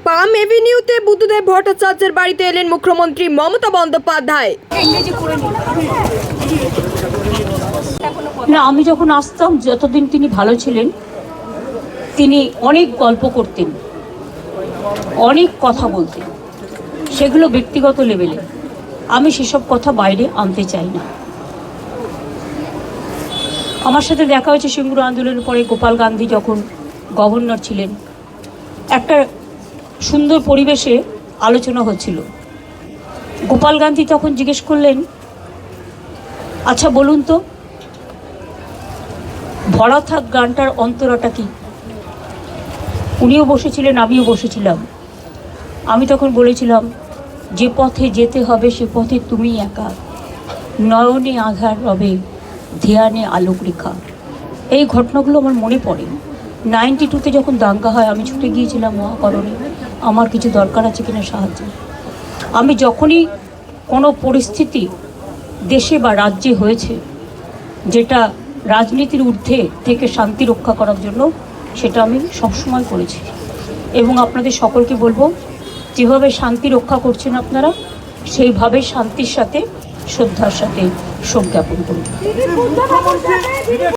পাম এভিনিউতে বুদ্ধদেব ভট্টাচার্যের বাড়িতে এলেন মুখ্যমন্ত্রী মমতা বন্দ্যোপাধ্যায়। না, আমি যখন আসতাম, যতদিন তিনি ভালো ছিলেন, তিনি অনেক গল্প করতেন, অনেক কথা বলতেন, সেগুলো ব্যক্তিগত লেভেলে। আমি সেসব কথা বাইরে আনতে চাই না। আমার সাথে দেখা হয়েছে সিঙ্গুর আন্দোলনের পরে, গোপাল গান্ধী যখন গভর্নর ছিলেন, একটা সুন্দর পরিবেশে আলোচনা হচ্ছিল। গোপাল গান্ধী তখন জিজ্ঞেস করলেন, আচ্ছা বলুন তো, ভরা থাক গানটার অন্তরাটা কি? উনিও বসেছিলেন, আমিও বসেছিলাম। আমি তখন বলেছিলাম, যে পথে যেতে হবে সে পথে তুমি একা, নয়নে আধার রবে, ধ্যানে আলোক রেখা। এই ঘটনাগুলো আমার মনে পড়ে। 92-তে যখন দাঙ্গা হয়, আমি ছুটে গিয়েছিলাম মহাকরণে, আমার কিছু দরকার আছে কিনা সাহায্য। আমি যখনই কোনো পরিস্থিতি দেশে বা রাজ্যে হয়েছে যেটা রাজনীতির ঊর্ধ্বে থেকে শান্তি রক্ষা করার জন্য, সেটা আমি সবসময় করেছি। এবং আপনাদের সকলকে বলবো, যেভাবে শান্তি রক্ষা করছেন আপনারা, সেইভাবে শান্তির সাথে, শ্রদ্ধার সাথে শোক জ্ঞাপন করুন।